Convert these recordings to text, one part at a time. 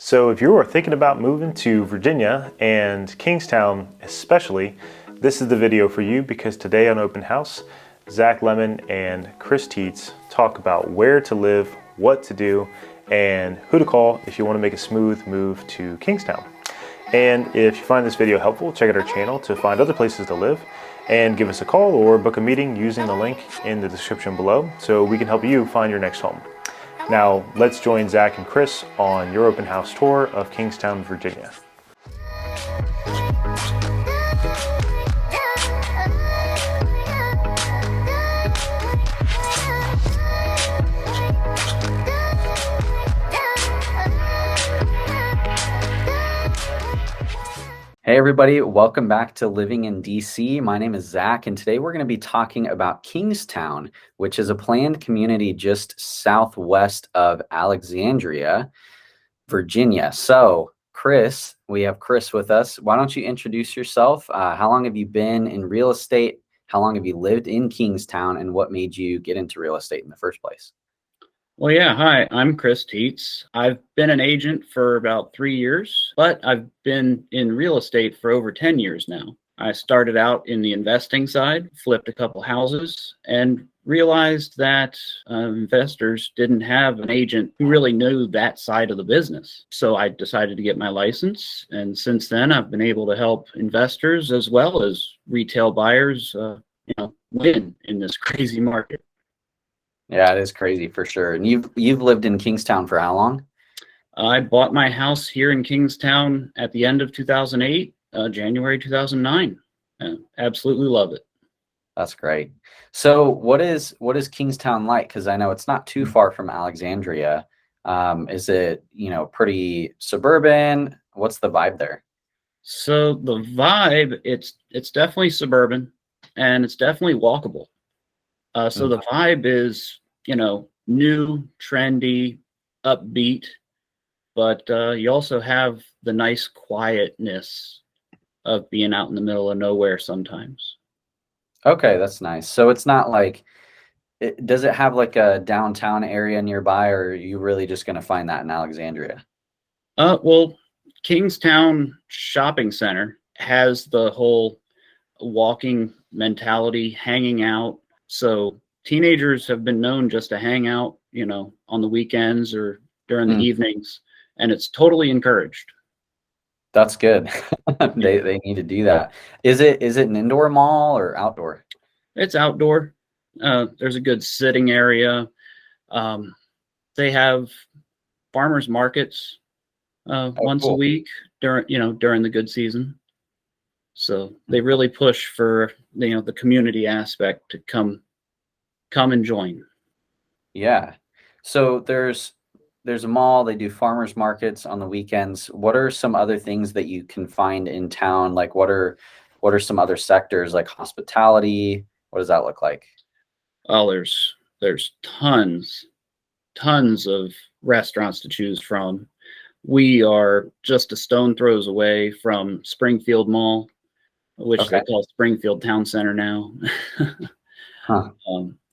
So if you are thinking about moving to Virginia and Kingstown especially, this is the video for you because today on Open House, Zach Lemmon and Chris Teets talk about where to live, what to do, and who to call if you want to make a smooth move to Kingstown. And if you find this video helpful, check out our channel to find other places to live and give us a call or book a meeting using the link in the description below so we can help you find your next home. Now, let's join Zach and Chris on your open house tour of Kingstown, Virginia. Hey everybody, welcome back to Living in DC. My name is Zach, and today we're going to be talking about Kingstown, which is a planned community just southwest of Alexandria, Virginia. So, Chris, we have Chris with us. Why don't you introduce yourself? How long have you been in real estate? How long have you lived in Kingstown? And what made you get into real estate in the first place? Well, yeah, hi, I'm Chris Teets. I've been an agent for about 3 years, but I've been in real estate for over 10 years now. I started out in the investing side, flipped a couple houses, and realized that investors didn't have an agent who really knew that side of the business. So I decided to get my license, and since then I've been able to help investors as well as retail buyers, win in this crazy market. Yeah, it is crazy for sure. And you've lived in Kingstown for how long? I bought my house here in Kingstown at the end of 2008, January 2009. Absolutely love it. That's great. So what is Kingstown like? Because I know it's not too far from Alexandria. Is it, pretty suburban? What's the vibe there? So the vibe, it's definitely suburban and it's definitely walkable. So the vibe is, new, trendy, upbeat, but you also have the nice quietness of being out in the middle of nowhere sometimes. Okay, that's nice. So it's not like, does it have like a downtown area nearby, or are you really just going to find that in Alexandria? Well, Kingstown Shopping Center has the whole walking mentality, hanging out. So teenagers have been known just to hang out, on the weekends or during the evenings, and it's totally encouraged. That's good. They need to do that. Is it an indoor mall or outdoor? It's outdoor. There's a good sitting area. They have farmers markets once a week during the good season. So they really push for the community aspect to come and join. Yeah. So there's a mall, they do farmers markets on the weekends. What are some other things that you can find in town? Like what are some other sectors like hospitality? What does that look like? Oh, there's tons of restaurants to choose from. We are just a stone throws away from Springfield Mall, which they call Springfield Town Center now.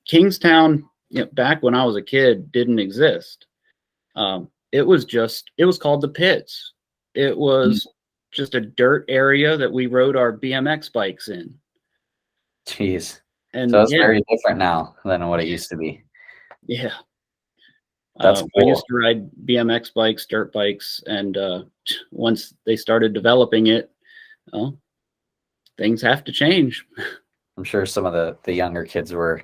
Kingstown, back when I was a kid, didn't exist. It was called the Pits. It was just a dirt area that we rode our BMX bikes in. Jeez. And so it's very different now than what it used to be. Yeah. That's cool. I used to ride BMX bikes, dirt bikes, and once they started developing it, things have to change. I'm sure some of the younger kids were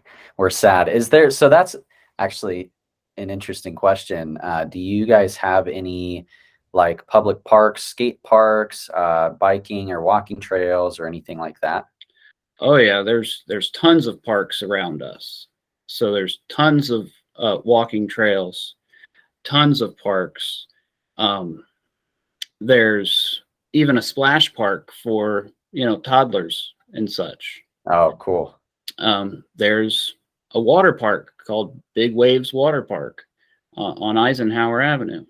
sad. So that's actually an interesting question. Do you guys have any like public parks, skate parks, biking or walking trails or anything like that? Oh yeah, there's tons of parks around us. So there's tons of walking trails, tons of parks. There's even a splash park for, toddlers and such. Oh, cool. There's a water park called Big Waves Water Park on Eisenhower Avenue.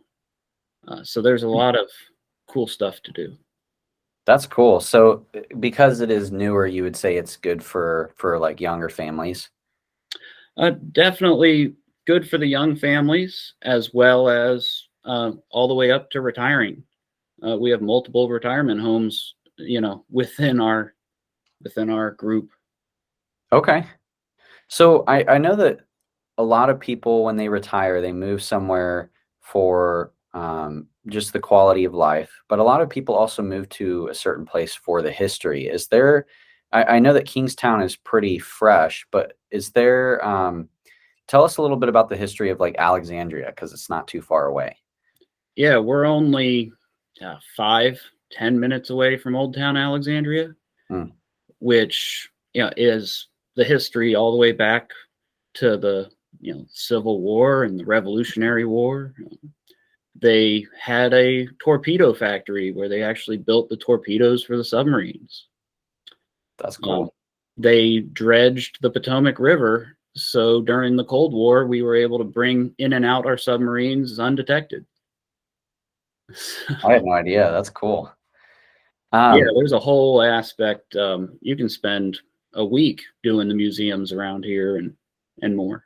So there's a lot of cool stuff to do. That's cool. So because it is newer, you would say it's good for like younger families? Definitely good for the young families as well as all the way up to retiring. We have multiple retirement homes, within our group. Okay. So I know that a lot of people, when they retire, they move somewhere for just the quality of life. But a lot of people also move to a certain place for the history. Is there, I know that Kingstown is pretty fresh, but is there, tell us a little bit about the history of like Alexandria, because it's not too far away. Yeah, we're only 5-10 minutes away from Old Town Alexandria, which is the history all the way back to the Civil War and the Revolutionary War. They had a torpedo factory where they actually built the torpedoes for the submarines. That's cool. They dredged the Potomac River, so during the Cold War, we were able to bring in and out our submarines undetected. I had no idea. That's cool. Yeah, there's a whole aspect. You can spend a week doing the museums around here and more.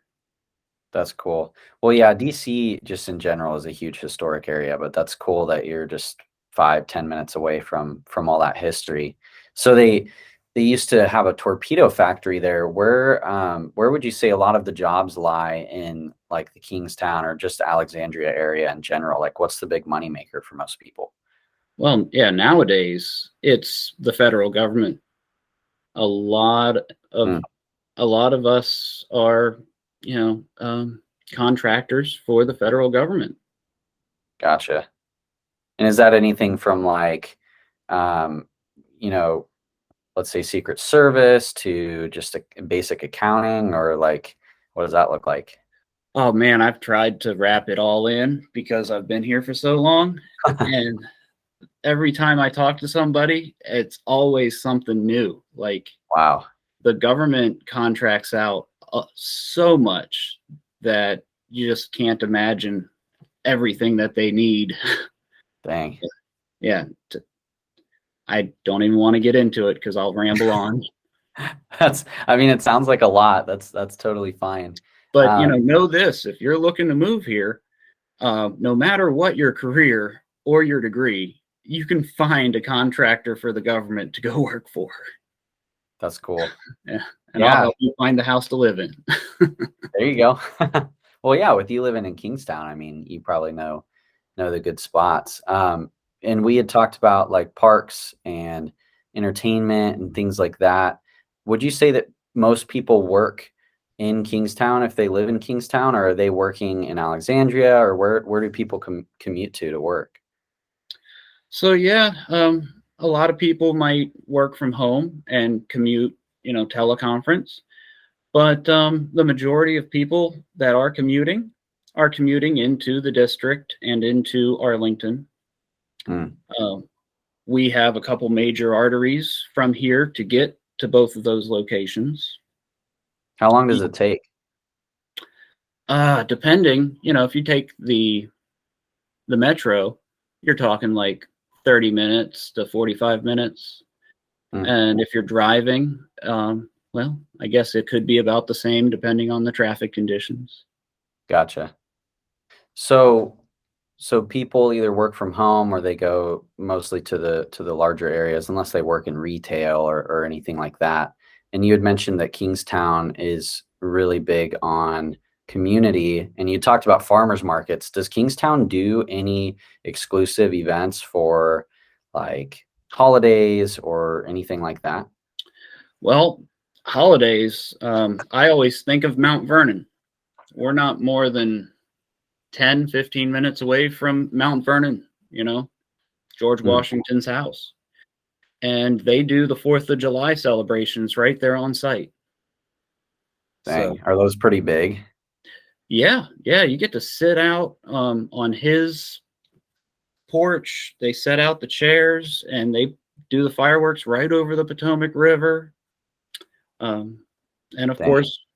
That's cool. Well, yeah, DC just in general is a huge historic area, but that's cool that you're just 5-10 minutes away from all that history. So they used to have a torpedo factory there. Where would you say a lot of the jobs lie in like the Kingstown or just Alexandria area in general? Like what's the big moneymaker for most people? Well, yeah, nowadays it's the federal government. A lot of us are, contractors for the federal government. Gotcha. And is that anything from like, let's say Secret Service to just a basic accounting, or like, what does that look like? Oh man, I've tried to wrap it all in because I've been here for so long. And every time I talk to somebody, it's always something new. Like, wow, the government contracts out so much that you just can't imagine everything that they need. Dang. Yeah. I don't even want to get into it because I'll ramble on. It sounds like a lot. That's totally fine. But, know this, if you're looking to move here, no matter what your career or your degree, you can find a contractor for the government to go work for. That's cool. Yeah. And I'll help you find the house to live in. There you go. Well, yeah, with you living in Kingstown, you probably know the good spots. And we had talked about like parks and entertainment and things like that. Would you say that most people work in Kingstown if they live in Kingstown, or are they working in Alexandria, or where do people commute to work? So yeah, a lot of people might work from home and commute, teleconference, but the majority of people that are commuting into the district and into Arlington. We have a couple major arteries from here to get to both of those locations. How long does it take? Depending, if you take the metro, you're talking like 30 minutes to 45 minutes. And if you're driving, well, I guess it could be about the same depending on the traffic conditions. Gotcha. So people either work from home or they go mostly to the larger areas, unless they work in retail or anything like that. And you had mentioned that Kingstown is really big on community, and you talked about farmers markets. Does Kingstown do any exclusive events for like holidays or anything like that? Well, holidays, I always think of Mount Vernon. We're not more than 10-15 minutes away from Mount Vernon, George Washington's house. And they do the 4th of July celebrations right there on site. Dang, are those pretty big? Yeah, you get to sit out on his porch. They set out the chairs and they do the fireworks right over the Potomac River. And of course,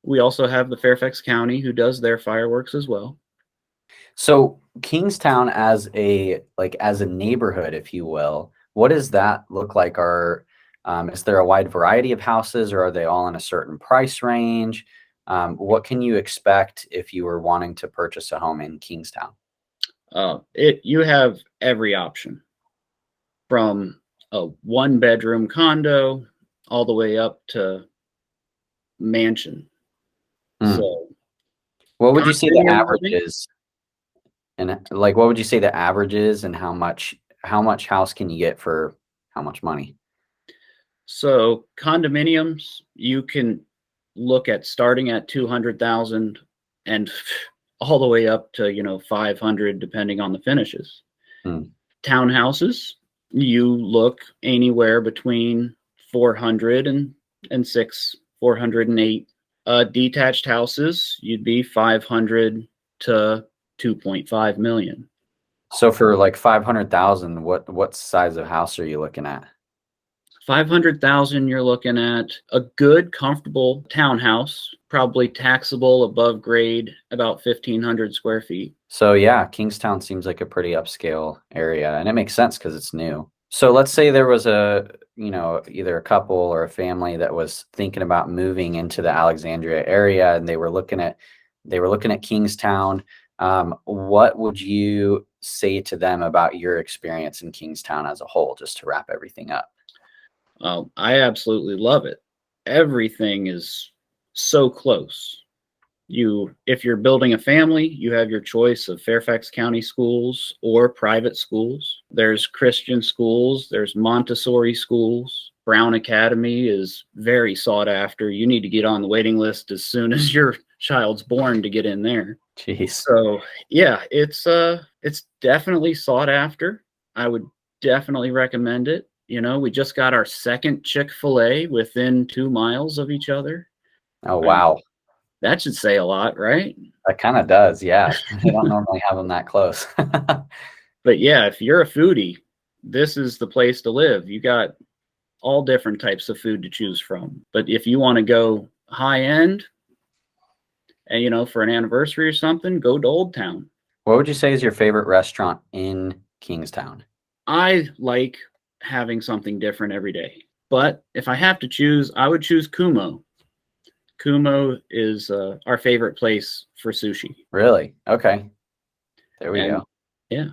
we also have the Fairfax County who does their fireworks as well. So Kingstown as a neighborhood, if you will, what does that look like? Is there a wide variety of houses, or are they all in a certain price range? What can you expect if you were wanting to purchase a home in Kingstown? You have every option, from a 1-bedroom condo all the way up to mansion. So what would you say the condominium average living? is? And like, what would you say the average is, and how much house can you get for how much money? So condominiums, you can look at starting at 200,000 and all the way up to 500, depending on the finishes. Townhouses, you look anywhere between 400 and 408. Detached houses, you'd be 500 to 2.5 million. So for like 500,000, what size of house are you looking at? 500,000, you're looking at a good, comfortable townhouse, probably taxable above grade, about 1,500 square feet. So yeah, Kingstown seems like a pretty upscale area, and it makes sense because it's new. So let's say there was either a couple or a family that was thinking about moving into the Alexandria area, and they were looking at Kingstown. What would you say to them about your experience in Kingstown as a whole, just to wrap everything up? I absolutely love it. Everything is so close. If you're building a family, you have your choice of Fairfax County schools or private schools. There's Christian schools, there's Montessori schools. Brown Academy is very sought after. You need to get on the waiting list as soon as your child's born to get in there. Jeez. So yeah, it's definitely sought after. I would definitely recommend it. We just got our second Chick-fil-A within 2 miles of each other. Oh, wow. That should say a lot, right? That kind of does, yeah. They don't normally have them that close. But yeah, if you're a foodie, this is the place to live. You got all different types of food to choose from. But if you want to go high end and, for an anniversary or something, go to Old Town. What would you say is your favorite restaurant in Kingstown? I like having something different every day. But if I have to choose, I would choose Kumo. Kumo is our favorite place for sushi. Really? Okay. There we go. Yeah.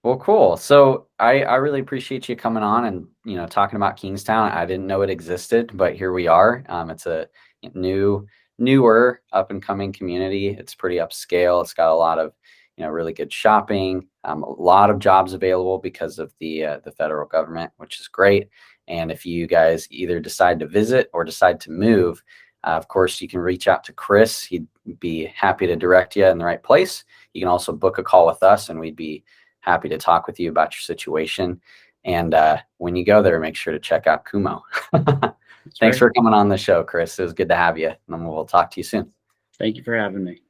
Well, cool. So I really appreciate you coming on and, talking about Kingstown. I didn't know it existed, but here we are. It's a newer up and coming community. It's pretty upscale. It's got a lot of, really good shopping, a lot of jobs available because of the federal government, which is great. And if you guys either decide to visit or decide to move, of course, you can reach out to Chris. He'd be happy to direct you in the right place. You can also book a call with us, and we'd be happy to talk with you about your situation. And when you go there, make sure to check out Kumo. Thanks for coming on the show, Chris. It was good to have you, and we'll talk to you soon. Thank you for having me.